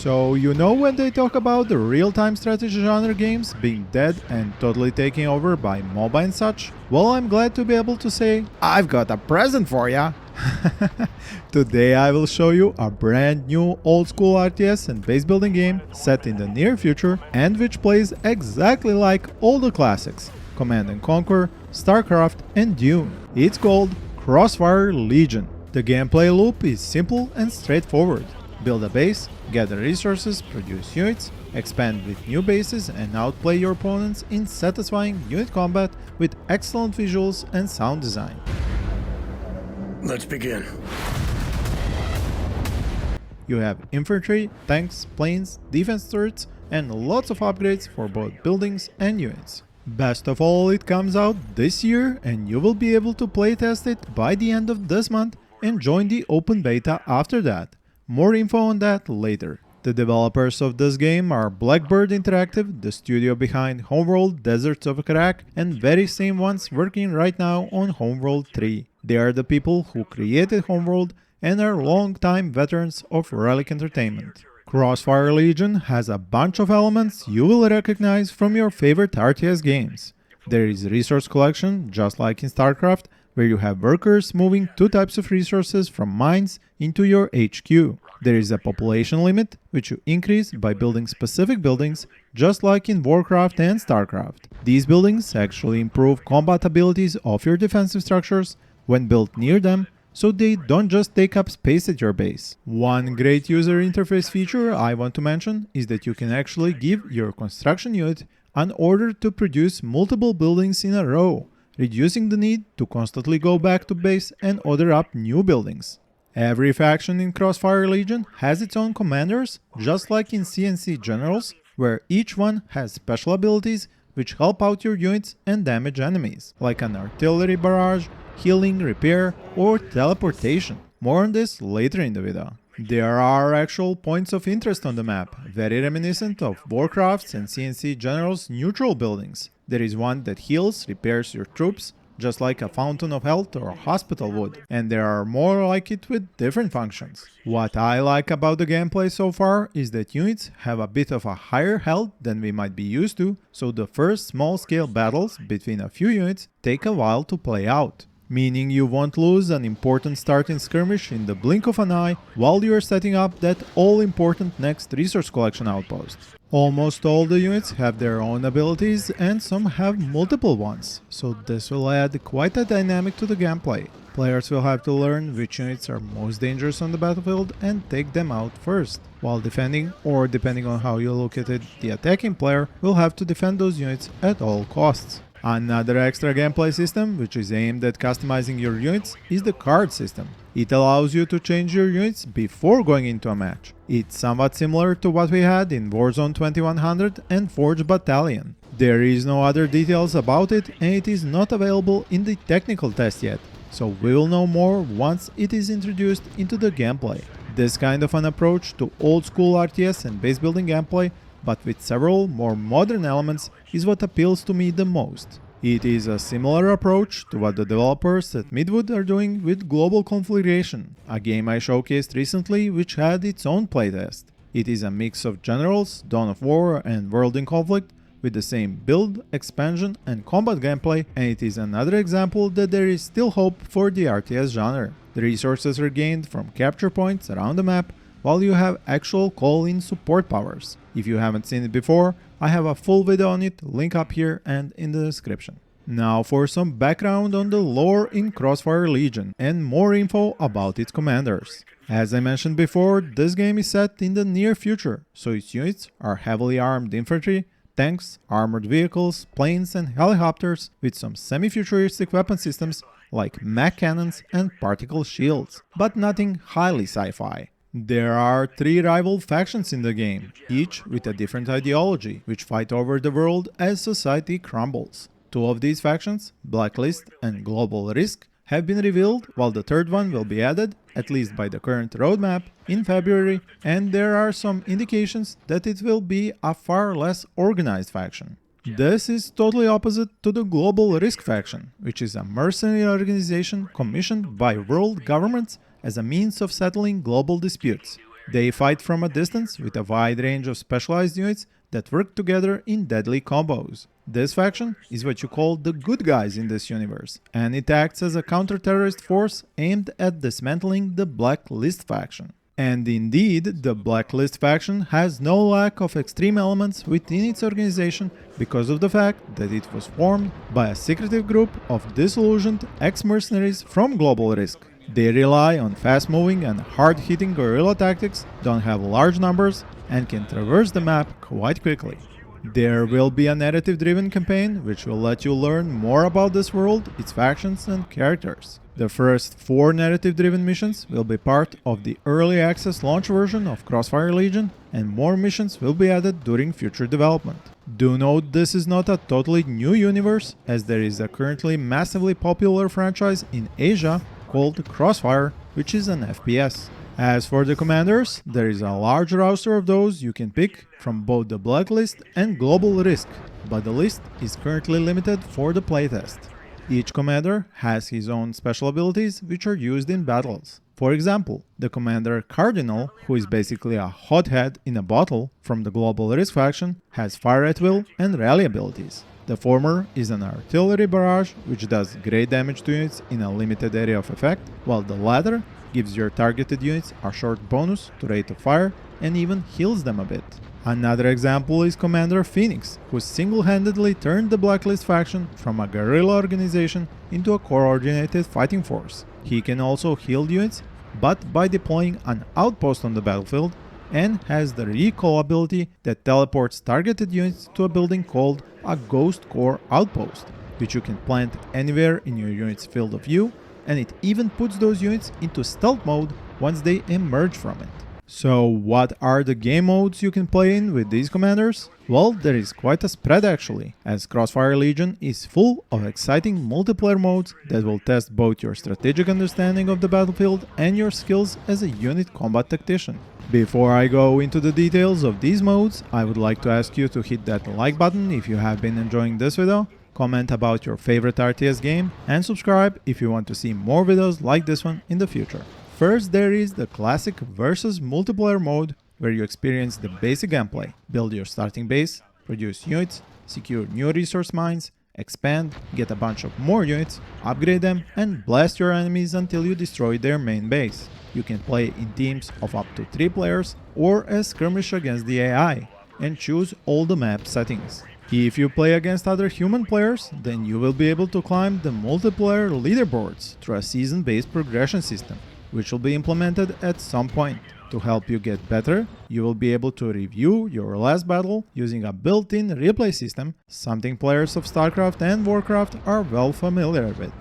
So you know when they talk about the real-time strategy genre games being dead and totally taken over by MOBA and such? Well, I'm glad to be able to say, I've got a present for ya! Today I will show you a brand new old school RTS and base building game set in the near future and which plays exactly like all the classics: Command & Conquer, StarCraft and Dune. It's called Crossfire Legion. The gameplay loop is simple and straightforward. Build a base, gather resources, produce units, expand with new bases and outplay your opponents in satisfying unit combat with excellent visuals and sound design. Let's begin. You have infantry, tanks, planes, defense turrets and lots of upgrades for both buildings and units. Best of all, it comes out this year and you will be able to playtest it by the end of this month and join the open beta after that. More info on that later. The developers of this game are Blackbird Interactive, the studio behind Homeworld, Deserts of Iraq, and very same ones working right now on Homeworld 3. They are the people who created Homeworld and are long-time veterans of Relic Entertainment. Crossfire Legion has a bunch of elements you will recognize from your favorite RTS games. There is resource collection, just like in StarCraft, where you have workers moving two types of resources from mines into your HQ. There is a population limit, which you increase by building specific buildings, just like in Warcraft and StarCraft. These buildings actually improve combat abilities of your defensive structures when built near them, so they don't just take up space at your base. One great user interface feature I want to mention is that you can actually give your construction unit an order to produce multiple buildings in a row, reducing the need to constantly go back to base and order up new buildings. Every faction in Crossfire Legion has its own commanders, just like in CNC Generals, where each one has special abilities which help out your units and damage enemies, like an artillery barrage, healing, repair, or teleportation. More on this later in the video. There are actual points of interest on the map, very reminiscent of Warcraft's and CNC General's neutral buildings. There is one that heals, repairs your troops, just like a fountain of health or a hospital would, and there are more like it with different functions. What I like about the gameplay so far is that units have a bit of a higher health than we might be used to, so the first small-scale battles between a few units take a while to play out. Meaning you won't lose an important starting skirmish in the blink of an eye while you are setting up that all-important next resource collection outpost. Almost all the units have their own abilities and some have multiple ones, so this will add quite a dynamic to the gameplay. Players will have to learn which units are most dangerous on the battlefield and take them out first, while defending, or depending on how you look at it, the attacking player will have to defend those units at all costs. Another extra gameplay system, which is aimed at customizing your units, is the card system. It allows you to change your units before going into a match. It's somewhat similar to what we had in Warzone 2100 and Forge Battalion. There is no other details about it and it is not available in the technical test yet, so we will know more once it is introduced into the gameplay. This kind of an approach to old school RTS and base building gameplay, but with several more modern elements, is what appeals to me the most. It is a similar approach to what the developers at Midwood are doing with Global Conflagration, a game I showcased recently which had its own playtest. It is a mix of Generals, Dawn of War and World in Conflict with the same build, expansion and combat gameplay, and it is another example that there is still hope for the RTS genre. The resources are gained from capture points around the map, while you have actual call-in support powers. If you haven't seen it before, I have a full video on it, link up here and in the description. Now for some background on the lore in Crossfire Legion and more info about its commanders. As I mentioned before, this game is set in the near future, so its units are heavily armed infantry, tanks, armored vehicles, planes and helicopters with some semi-futuristic weapon systems like mech cannons and particle shields, but nothing highly sci-fi. There are 3 rival factions in the game, each with a different ideology, which fight over the world as society crumbles. 2 of these factions, Blacklist and Global Risk, have been revealed, while the third one will be added, at least by the current roadmap, in February, and there are some indications that it will be a far less organized faction. This is totally opposite to the Global Risk faction, which is a mercenary organization commissioned by world governments as a means of settling global disputes. They fight from a distance with a wide range of specialized units that work together in deadly combos. This faction is what you call the good guys in this universe, and it acts as a counter-terrorist force aimed at dismantling the Blacklist faction. And indeed, the Blacklist faction has no lack of extreme elements within its organization because of the fact that it was formed by a secretive group of disillusioned ex-mercenaries from Global Risk. They rely on fast-moving and hard-hitting guerrilla tactics, don't have large numbers, and can traverse the map quite quickly. There will be a narrative-driven campaign which will let you learn more about this world, its factions and characters. The first 4 narrative-driven missions will be part of the early access launch version of Crossfire Legion, and more missions will be added during future development. Do note this is not a totally new universe, as there is a currently massively popular franchise in Asia called Crossfire, which is an FPS. As for the commanders, there is a large roster of those you can pick from both the Blacklist and Global Risk, but the list is currently limited for the playtest. Each commander has his own special abilities which are used in battles. For example, the commander Cardinal, who is basically a hothead in a bottle from the Global Risk faction, has fire at will and rally abilities. The former is an artillery barrage which does great damage to units in a limited area of effect, while the latter gives your targeted units a short bonus to rate of fire and even heals them a bit. Another example is Commander Phoenix, who single-handedly turned the Blacklist faction from a guerrilla organization into a coordinated fighting force. He can also heal units, but by deploying an outpost on the battlefield, and has the recall ability that teleports targeted units to a building called a Ghost Core Outpost, which you can plant anywhere in your unit's field of view, and it even puts those units into stealth mode once they emerge from it. So what are the game modes you can play in with these commanders? Well, there is quite a spread actually, as Crossfire Legion is full of exciting multiplayer modes that will test both your strategic understanding of the battlefield and your skills as a unit combat tactician. Before I go into the details of these modes, I would like to ask you to hit that like button if you have been enjoying this video, comment about your favorite RTS game, and subscribe if you want to see more videos like this one in the future. First, there is the classic versus multiplayer mode, where you experience the basic gameplay, build your starting base, produce units, secure new resource mines, expand, get a bunch of more units, upgrade them, and blast your enemies until you destroy their main base. You can play in teams of up to 3 players or as skirmish against the AI, and choose all the map settings. If you play against other human players, then you will be able to climb the multiplayer leaderboards through a season-based progression system, which will be implemented at some point. To help you get better, you will be able to review your last battle using a built-in replay system, something players of StarCraft and Warcraft are well familiar with.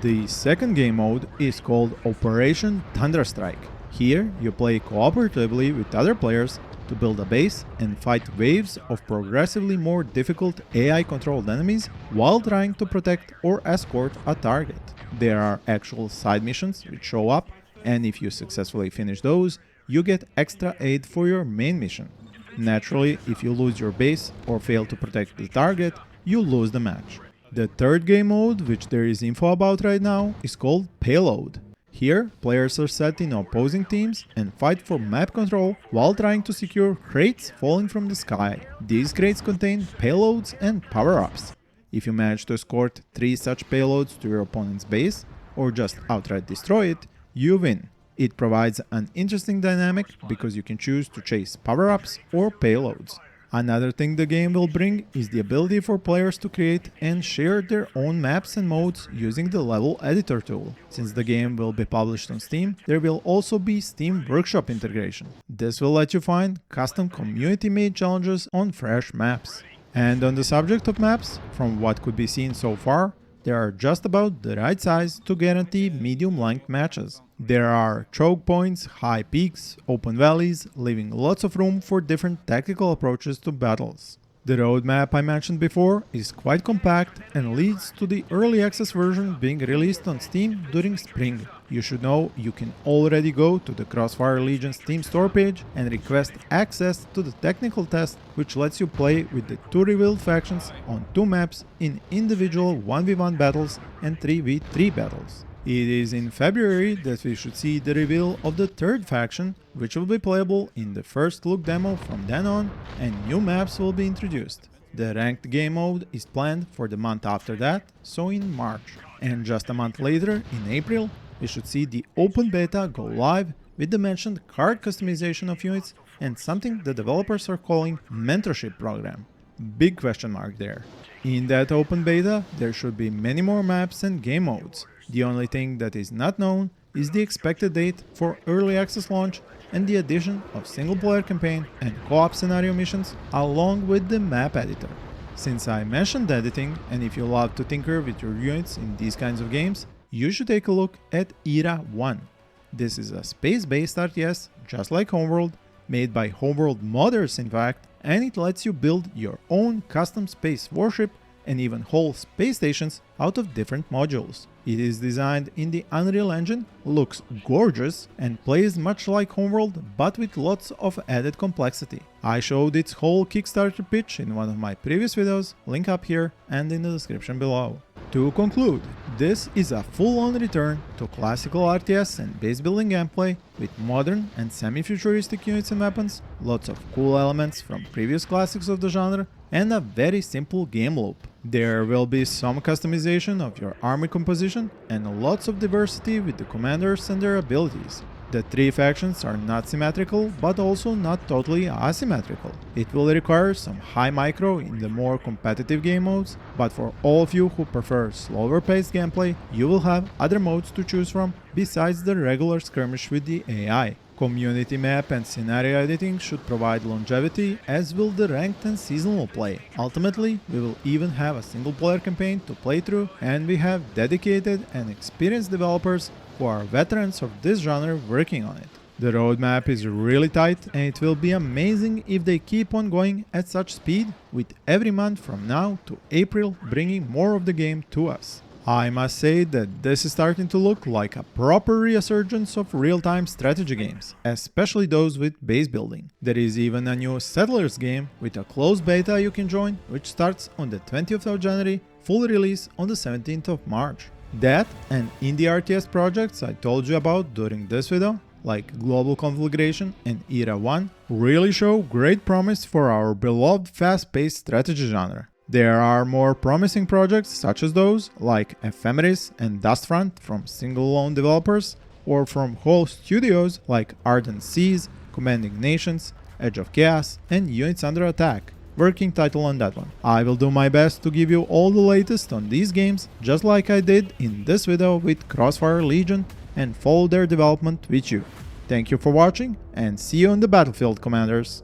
The second game mode is called Operation Thunderstrike. Here, you play cooperatively with other players to build a base and fight waves of progressively more difficult AI-controlled enemies while trying to protect or escort a target. There are actual side missions which show up, and if you successfully finish those, you get extra aid for your main mission. Naturally, if you lose your base or fail to protect the target, you lose the match. The third game mode, which there is info about right now, is called Payload. Here, players are set in opposing teams and fight for map control while trying to secure crates falling from the sky. These crates contain payloads and power-ups. If you manage to escort 3 such payloads to your opponent's base, or just outright destroy it, you win. It provides an interesting dynamic because you can choose to chase power-ups or payloads. Another thing the game will bring is the ability for players to create and share their own maps and modes using the level editor tool. Since the game will be published on Steam, there will also be Steam Workshop integration. This will let you find custom community-made challenges on fresh maps. And on the subject of maps, from what could be seen so far, they are just about the right size to guarantee medium-length matches. There are choke points, high peaks, open valleys, leaving lots of room for different tactical approaches to battles. The roadmap I mentioned before is quite compact and leads to the early access version being released on Steam during spring. You should know you can already go to the Crossfire Legion Steam store page and request access to the technical test, which lets you play with the 2 revealed factions on 2 maps in individual 1v1 battles and 3v3 battles. It is in February that we should see the reveal of the third faction, which will be playable in the first look demo from then on, and new maps will be introduced. The ranked game mode is planned for the month after that, so in March. And just a month later, in April, we should see the open beta go live with the mentioned card customization of units and something the developers are calling mentorship program. Big question mark there. In that open beta, there should be many more maps and game modes. The only thing that is not known is the expected date for early access launch and the addition of single-player campaign and co-op scenario missions along with the map editor. Since I mentioned editing, and if you love to tinker with your units in these kinds of games, you should take a look at Era 1. This is a space-based RTS, just like Homeworld, made by Homeworld modders in fact, and it lets you build your own custom space warship and even whole space stations out of different modules. It is designed in the Unreal Engine, looks gorgeous, and plays much like Homeworld but with lots of added complexity. I showed its whole Kickstarter pitch in one of my previous videos, link up here and in the description below. To conclude, this is a full-on return to classical RTS and base building gameplay with modern and semi-futuristic units and weapons, lots of cool elements from previous classics of the genre, and a very simple game loop. There will be some customization of your army composition and lots of diversity with the commanders and their abilities. The three factions are not symmetrical, but also not totally asymmetrical. It will require some high micro in the more competitive game modes, but for all of you who prefer slower paced gameplay, you will have other modes to choose from besides the regular skirmish with the AI. Community map and scenario editing should provide longevity, as will the ranked and seasonal play. Ultimately, we will even have a single player campaign to play through, and we have dedicated and experienced developers who are veterans of this genre working on it. The roadmap is really tight, and it will be amazing if they keep on going at such speed, with every month from now to April bringing more of the game to us. I must say that this is starting to look like a proper resurgence of real-time strategy games, especially those with base building. There is even a new Settlers game with a closed beta you can join, which starts on the 20th of January, full release on the 17th of March. That and indie RTS projects I told you about during this video, like Global Conflagration and Era 1, really show great promise for our beloved fast-paced strategy genre. There are more promising projects such as those like Ephemeris and Dustfront from single-lone developers, or from whole studios like Ardent Seas, Commanding Nations, Edge of Chaos, and Units Under Attack. Working title on that one. I will do my best to give you all the latest on these games, just like I did in this video with Crossfire Legion, and follow their development with you. Thank you for watching, and see you on the battlefield, Commanders!